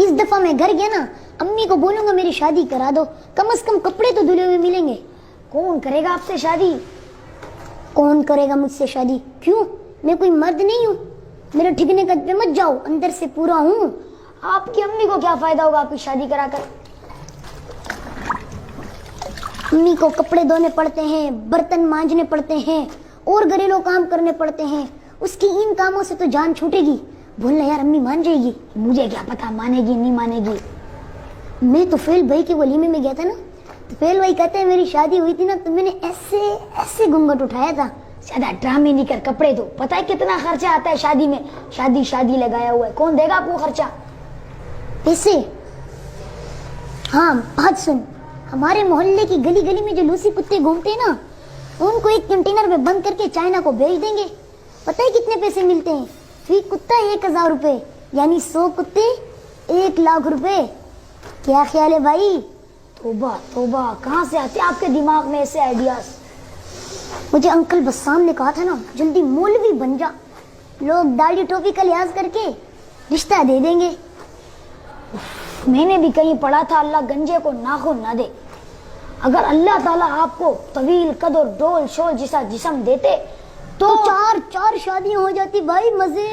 इस दफा मैं घर गया ना, अम्मी को बोलूंगा मेरी शादी करा दो, कम से कम कपड़े तो धुले हुए मिलेंगे। कौन करेगा आपसे शादी? कौन करेगा मुझसे शादी? क्यों, मैं कोई मर्द नहीं हूँ? मेरे ठिकने कद पे मत जाओ, अंदर से पूरा हूँ। आपकी अम्मी को क्या फायदा होगा आपकी शादी कराकर? अम्मी को कपड़े धोने पड़ते हैं, बर्तन मांजने पड़ते हैं और घरेलू काम करने पड़ते हैं। उसकी इन कामों से तो जान छूटेगी। बोलना यार अम्मी मान जाएगी, मुझे क्या पता मानेगी नहीं मानेगी। मैं तो फेल भाई के वलीमे में गया था ना, तो फेल भाई कहते हैं मेरी शादी हुई थी ना तो मैंने ऐसे ऐसे घूंघट उठाया था। ज्यादा ड्रामे नहीं कर, कपड़े दो। पता है कितना खर्चा आता है शादी में? शादी शादी लगाया हुआ है, कौन देगा आपको खर्चा? पैसे? हाँ बात सुन, हमारे मोहल्ले की गली गली में जो लूसी कुत्ते घूमते हैं ना, उनको एक कंटेनर में बंद करके चाइना को भेज देंगे। पता है कितने पैसे मिलते हैं? फी कुत्ता 1000 रुपए, यानी 100 कुत्ते 1 लाख रुपए। क्या ख्याल है भाई? तोबा तोबा, कहाँ से आते आपके दिमाग में ऐसे आइडियाज? मुझे अंकल बस्साम ने कहा था ना, जल्दी मौलवी बन जा, लोग दाढ़ी टोपी का लिहाज करके रिश्ता दे देंगे। मैंने भी कहीं पढ़ा था अल्लाह गंजे को नाखून ना दे। अगर अल्लाह ताला आपको तवील कद और डोल शोल जैसा जिस्म देते तो चार शादियां हो जाती भाई, मजे।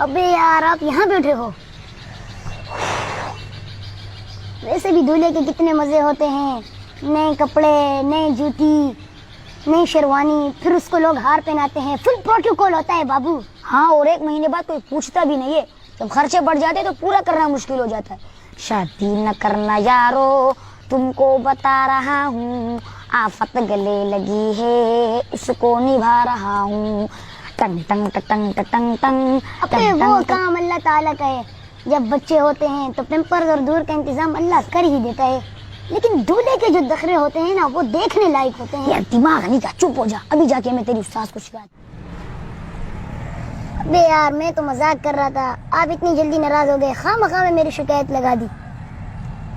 अबे यार आप यहाँ बैठे हो? वैसे भी दूल्हे के कितने मजे होते हैं, नए कपड़े, नए जूती, नई शेरवानी, फिर उसको लोग हार पहनाते हैं, फुल प्रोटोकॉल होता है बाबू। हाँ, और 1 महीने बाद कोई पूछता भी नहीं है। जब खर्चे बढ़ जाते तो पूरा करना मुश्किल हो जाता है। शादी न करना यारो, तुमको बता रहा हूँ, आफत गले लगी है, इसको निभा रहा हूँ। टंग टंग टंग टंग टंग। अबे वो काम अल्लाह ताला का है। जब बच्चे होते हैं तो पेम्पर्स और दूर का इंतजाम अल्लाह कर ही देता है, लेकिन दूल्हे के जो दखरे होते हैं ना, वो देखने लायक होते हैं। यार दिमाग नहीं का, चुप हो जा, अभी जाके मैं तेरी सास को शिकायत। अबे यार मैं तो मजाक कर रहा था, आप इतनी जल्दी नाराज हो गए, खामखा में मेरी शिकायत लगा दी।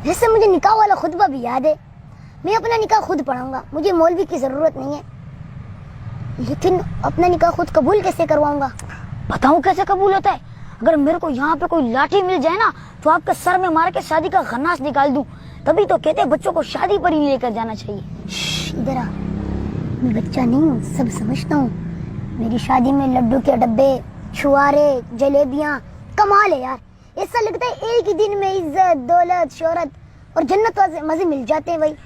वैसे मुझे निकाह वाला खुतबा भी याद है, मैं अपना निकाह खुद पढ़ाऊंगा, मुझे मौलवी की जरूरत नहीं है। लेकिन अपना निकाह खुद कबूल कैसे करवाऊंगा? बताऊं कैसे कबूल होता है? अगर मेरे को यहाँ पे कोई लाठी मिल जाए ना, तो आपके सर में मार के शादी का खन्नास निकाल दूं। तभी तो कहते हैं बच्चों को शादी पर ही लेकर जाना चाहिए। इधर आ, मैं बच्चा नहीं हूँ, सब समझता हूँ। मेरी शादी में लड्डू के डब्बे, छुआरे, जलेबियाँ, कमाल है यार। ऐसा लगता है एक ही दिन में इज्जत, दौलत, शोहरत और जन्नत वाले मजे मिल जाते हैं भाई।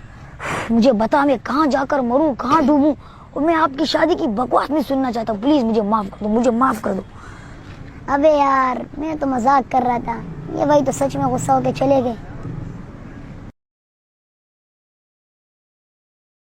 मुझे बता मैं कहाँ जाकर मरूं, कहाँ डूबूं, और मैं आपकी शादी की बकवास नहीं सुनना चाहता। प्लीज मुझे माफ कर दो, मुझे माफ कर दो। अबे यार मैं तो मजाक कर रहा था, ये भाई तो सच में गुस्सा होके चले गए।